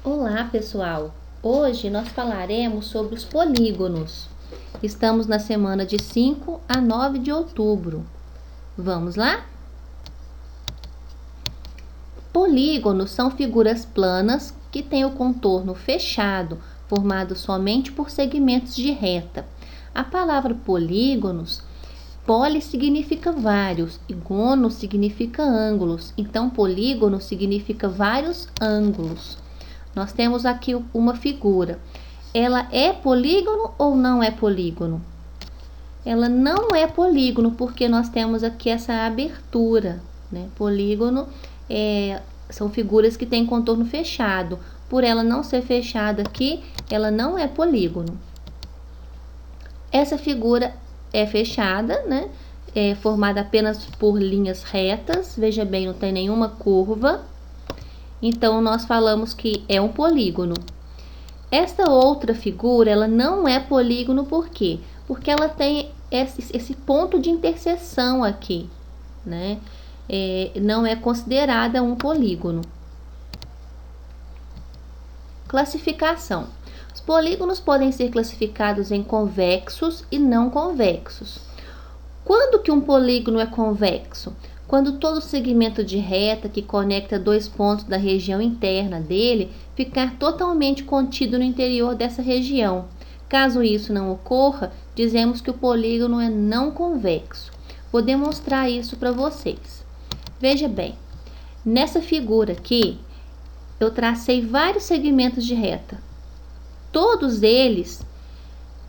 Olá, pessoal! Hoje nós falaremos sobre os polígonos. Estamos na semana de 5 a 9 de outubro. Vamos lá? Polígonos são figuras planas que têm o contorno fechado, formado somente por segmentos de reta. A palavra polígonos, poli significa vários e gono significa ângulos. Então, polígono significa vários ângulos. Nós temos aqui uma figura. Ela é polígono ou não é polígono? Ela não é polígono porque nós temos aqui essa abertura, né? Polígono são figuras que têm contorno fechado. Por ela não ser fechada aqui, ela não é polígono. Essa figura é fechada, né? É formada apenas por linhas retas. Veja bem, não tem nenhuma curva. Então, nós falamos que é um polígono. Esta outra figura, ela não é polígono por quê? Porque ela tem esse ponto de interseção aqui, né? Não é considerada um polígono. Classificação. Os polígonos podem ser classificados em convexos e não convexos. Quando que um polígono é convexo? Quando todo segmento de reta que conecta dois pontos da região interna dele ficar totalmente contido no interior dessa região. Caso isso não ocorra, dizemos que o polígono é não convexo. Vou demonstrar isso para vocês. Veja bem, nessa figura aqui, eu tracei vários segmentos de reta. Todos eles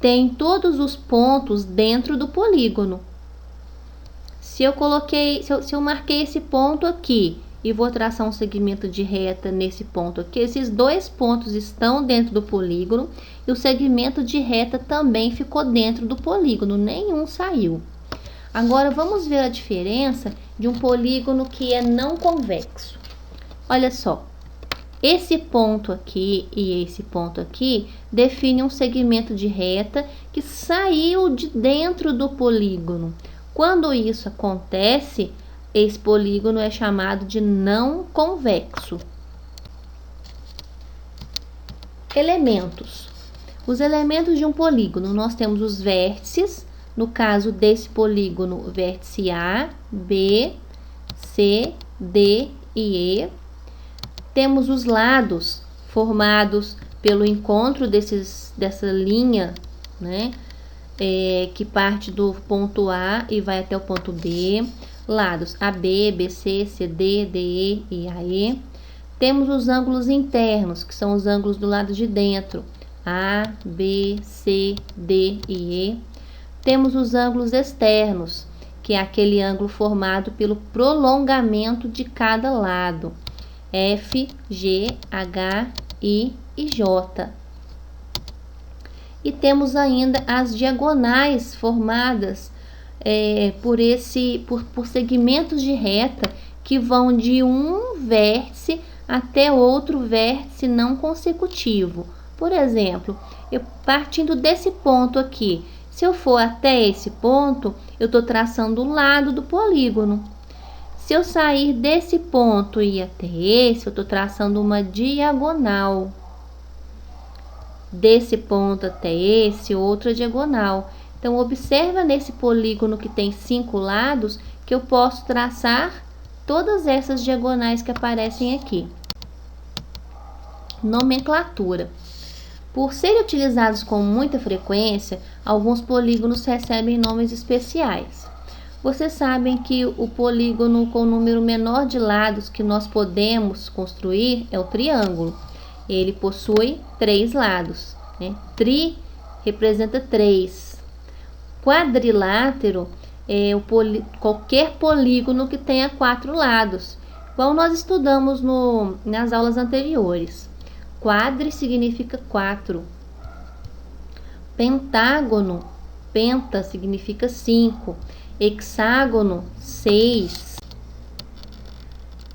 têm todos os pontos dentro do polígono. Se eu marquei esse ponto aqui e vou traçar um segmento de reta nesse ponto aqui, esses dois pontos estão dentro do polígono e o segmento de reta também ficou dentro do polígono, nenhum saiu. Agora vamos ver a diferença de um polígono que é não convexo. Olha só, esse ponto aqui e esse ponto aqui definem um segmento de reta que saiu de dentro do polígono. Quando isso acontece, esse polígono é chamado de não convexo. Elementos. Os elementos de um polígono, nós temos os vértices, no caso desse polígono, vértice A, B, C, D e E. Temos os lados, formados pelo encontro dessa linha, né? Que parte do ponto A e vai até o ponto B, lados AB, BC, CD, DE e AE. Temos os ângulos internos, que são os ângulos do lado de dentro, A, B, C, D e E. Temos os ângulos externos, que é aquele ângulo formado pelo prolongamento de cada lado, F, G, H, I e J. E temos ainda as diagonais formadas por segmentos de reta que vão de um vértice até outro vértice não consecutivo. Por exemplo, partindo desse ponto aqui, se eu for até esse ponto, eu estou traçando o lado do polígono. Se eu sair desse ponto e ir até esse, eu estou traçando uma diagonal. Desse ponto até esse, outra diagonal. Então, observa nesse polígono que tem 5 lados, que eu posso traçar todas essas diagonais que aparecem aqui. Nomenclatura. Por serem utilizados com muita frequência, alguns polígonos recebem nomes especiais. Vocês sabem que o polígono com o número menor de lados que nós podemos construir é o triângulo. Ele possui 3 lados, né? Tri representa 3. Quadrilátero é qualquer polígono que tenha 4 lados, igual nós estudamos nas aulas anteriores. Quadri significa 4. Pentágono, penta significa 5. Hexágono, 6.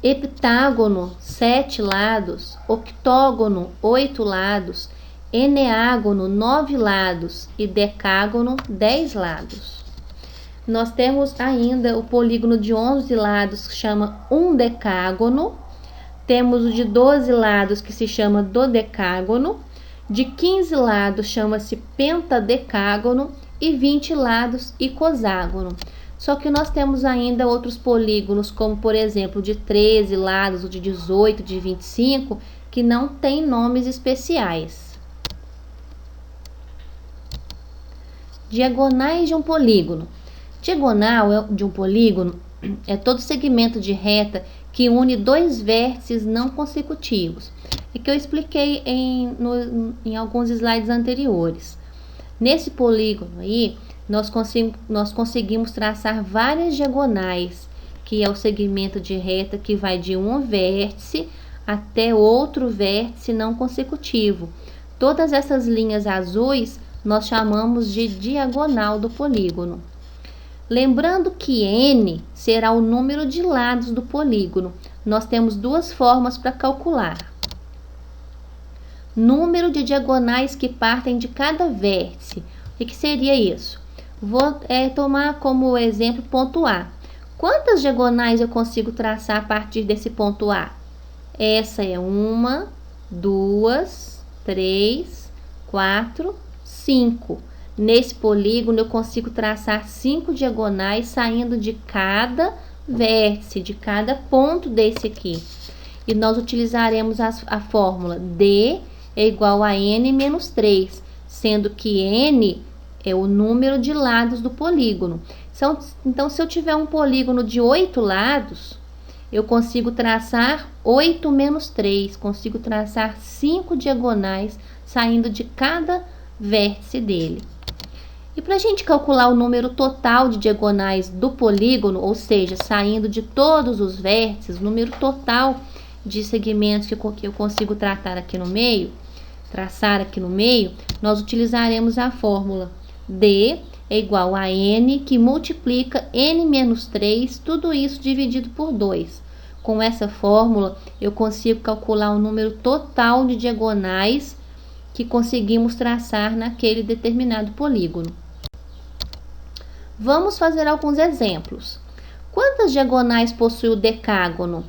Heptágono, 7 lados. Octógono, 8 lados. Eneágono, 9 lados. E decágono, 10 lados. Nós temos ainda o polígono de 11 lados, que chama undecágono. Temos o de 12 lados, que se chama dodecágono. De 15 lados chama-se pentadecágono e 20 lados icoságono. Só que nós temos ainda outros polígonos, como por exemplo de 13 lados, o de 18, de 25, que não tem nomes especiais. Diagonais de um polígono. Diagonal de um polígono é todo segmento de reta que une dois vértices não consecutivos, e que eu expliquei em alguns slides anteriores. Nesse polígono aí, nós conseguimos traçar várias diagonais, que é o segmento de reta que vai de um vértice até outro vértice não consecutivo. Todas essas linhas azuis nós chamamos de diagonal do polígono. Lembrando que n será o número de lados do polígono, nós temos duas formas para calcular. Número de diagonais que partem de cada vértice. O que seria isso? Vou tomar como exemplo ponto A. Quantas diagonais eu consigo traçar a partir desse ponto A? Essa é 1, 2, 3, 4, 5. Nesse polígono eu consigo traçar 5 diagonais saindo de cada vértice, de cada ponto desse aqui. E nós utilizaremos a fórmula D é igual a n menos 3, sendo que n é o número de lados do polígono. Então, se eu tiver um polígono de 8 lados, eu consigo traçar 8 menos 3, consigo traçar 5 diagonais saindo de cada vértice dele. E para a gente calcular o número total de diagonais do polígono, ou seja, saindo de todos os vértices, o número total de segmentos que eu consigo traçar aqui no meio, nós utilizaremos a fórmula D é igual a n, que multiplica n menos 3, tudo isso dividido por 2. Com essa fórmula, eu consigo calcular o número total de diagonais que conseguimos traçar naquele determinado polígono. Vamos fazer alguns exemplos. Quantas diagonais possui o decágono?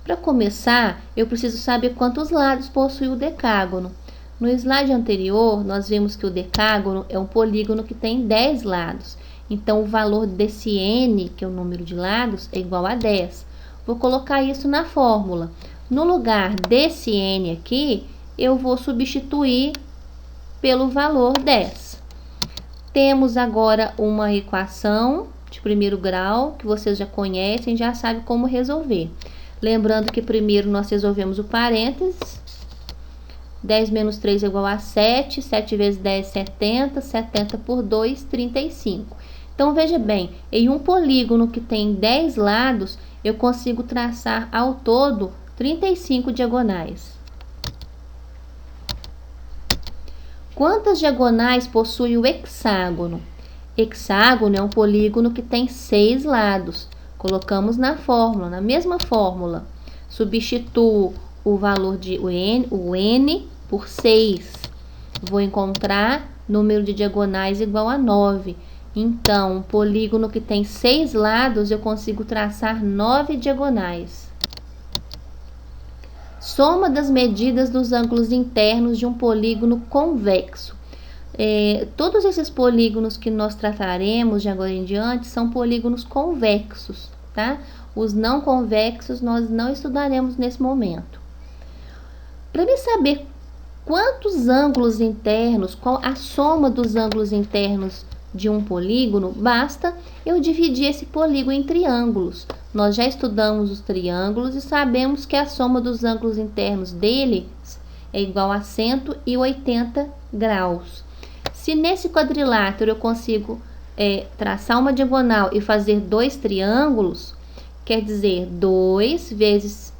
Para começar, eu preciso saber quantos lados possui o decágono. No slide anterior, nós vimos que o decágono é um polígono que tem 10 lados. Então, o valor desse n, que é o número de lados, é igual a 10. Vou colocar isso na fórmula. No lugar desse n aqui, eu vou substituir pelo valor 10. Temos agora uma equação de primeiro grau, que vocês já conhecem, já sabem como resolver. Lembrando que primeiro nós resolvemos o parênteses. 10 menos 3 é igual a 7, 7 vezes 10, 70, 70 por 2, 35. Então, veja bem, em um polígono que tem 10 lados, eu consigo traçar ao todo 35 diagonais. Quantas diagonais possui o hexágono? Hexágono é um polígono que tem 6 lados. Colocamos na fórmula, na mesma fórmula. Substituo o valor de o n por 6. Vou encontrar número de diagonais igual a 9. Então, um polígono que tem 6 lados, eu consigo traçar 9 diagonais. Soma das medidas dos ângulos internos de um polígono convexo. Todos esses polígonos que nós trataremos de agora em diante são polígonos convexos, tá? Os não convexos nós não estudaremos nesse momento. Para me saber quantos ângulos internos, qual a soma dos ângulos internos de um polígono, basta eu dividir esse polígono em triângulos. Nós já estudamos os triângulos e sabemos que a soma dos ângulos internos deles é igual a 180 graus. Se nesse quadrilátero eu consigo traçar uma diagonal e fazer 2 triângulos, quer dizer, 2 vezes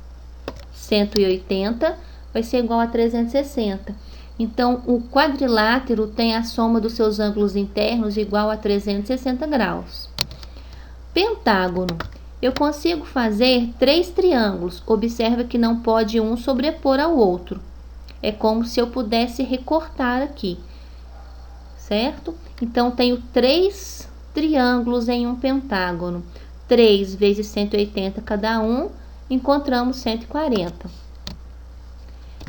180 vai ser igual a 360. Então, o quadrilátero tem a soma dos seus ângulos internos igual a 360 graus. Pentágono. Eu consigo fazer 3 triângulos. Observa que não pode um sobrepor ao outro. É como se eu pudesse recortar aqui, certo? Então, tenho 3 triângulos em um pentágono. 3 vezes 180 cada um encontramos 140.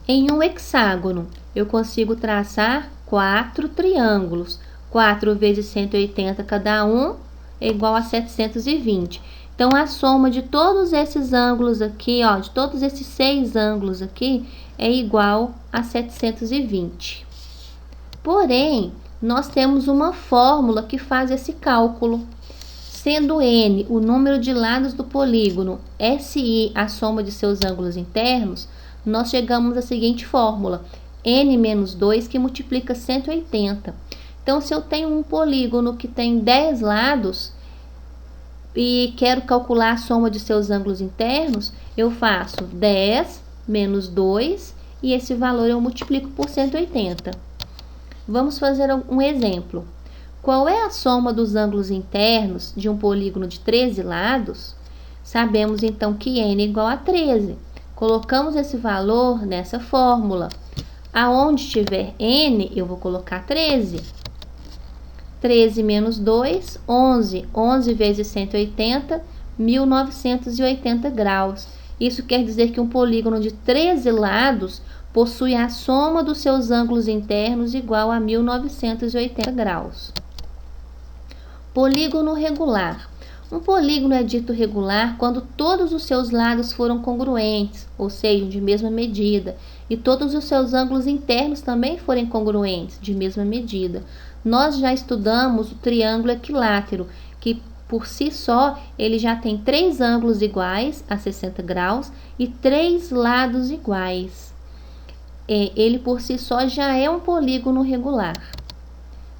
Em um hexágono, eu consigo traçar 4 triângulos. 4 vezes 180 cada um é igual a 720. Então, a soma de todos esses ângulos aqui, ó, de todos esses 6 ângulos aqui, é igual a 720. Porém, nós temos uma fórmula que faz esse cálculo. Sendo n o número de lados do polígono, SI a soma de seus ângulos internos, nós chegamos à seguinte fórmula: n menos 2 que multiplica 180. Então, se eu tenho um polígono que tem 10 lados e quero calcular a soma de seus ângulos internos, eu faço 10 menos 2 e esse valor eu multiplico por 180. Vamos fazer um exemplo. Qual é a soma dos ângulos internos de um polígono de 13 lados? Sabemos então que n é igual a 13. Colocamos esse valor nessa fórmula. Aonde tiver n, eu vou colocar 13. 13 menos 2, 11. 11 vezes 180, 1980 graus. Isso quer dizer que um polígono de 13 lados possui a soma dos seus ângulos internos igual a 1980 graus. Polígono regular. Um polígono é dito regular quando todos os seus lados foram congruentes, ou seja, de mesma medida, e todos os seus ângulos internos também forem congruentes, de mesma medida. Nós já estudamos o triângulo equilátero, que por si só ele já tem 3 ângulos iguais a 60 graus e 3 lados iguais. Ele por si só já é um polígono regular.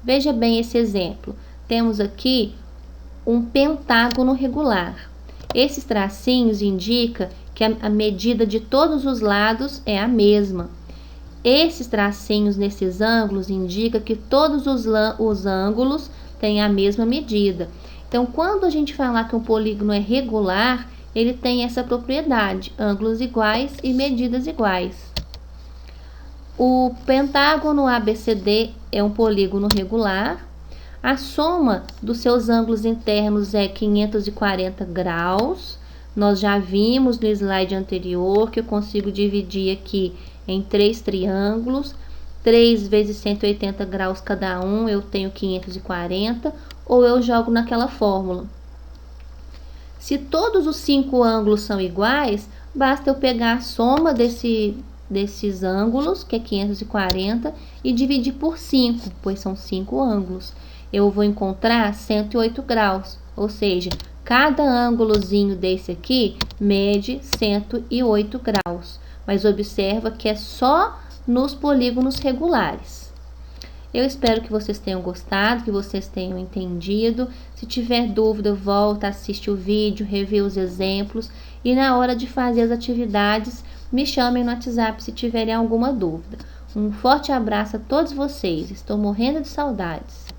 Veja bem esse exemplo. Temos aqui um pentágono regular. Esses tracinhos indicam que a medida de todos os lados é a mesma. Esses tracinhos nesses ângulos indicam que todos os ângulos têm a mesma medida. Então, quando a gente falar que um polígono é regular, ele tem essa propriedade, ângulos iguais e medidas iguais. O pentágono ABCD é um polígono regular. A soma dos seus ângulos internos é 540 graus. Nós já vimos no slide anterior que eu consigo dividir aqui em 3 triângulos. 3 vezes 180 graus cada um, eu tenho 540, ou eu jogo naquela fórmula. Se todos os 5 ângulos são iguais, basta eu pegar a soma desses ângulos, que é 540, e dividir por 5, pois são 5 ângulos. Eu vou encontrar 108 graus, ou seja, cada ângulozinho desse aqui mede 108 graus. Mas observa que é só nos polígonos regulares. Eu espero que vocês tenham gostado, que vocês tenham entendido. Se tiver dúvida, volta, assiste o vídeo, revê os exemplos e na hora de fazer as atividades, me chamem no WhatsApp se tiverem alguma dúvida. Um forte abraço a todos vocês. Estou morrendo de saudades.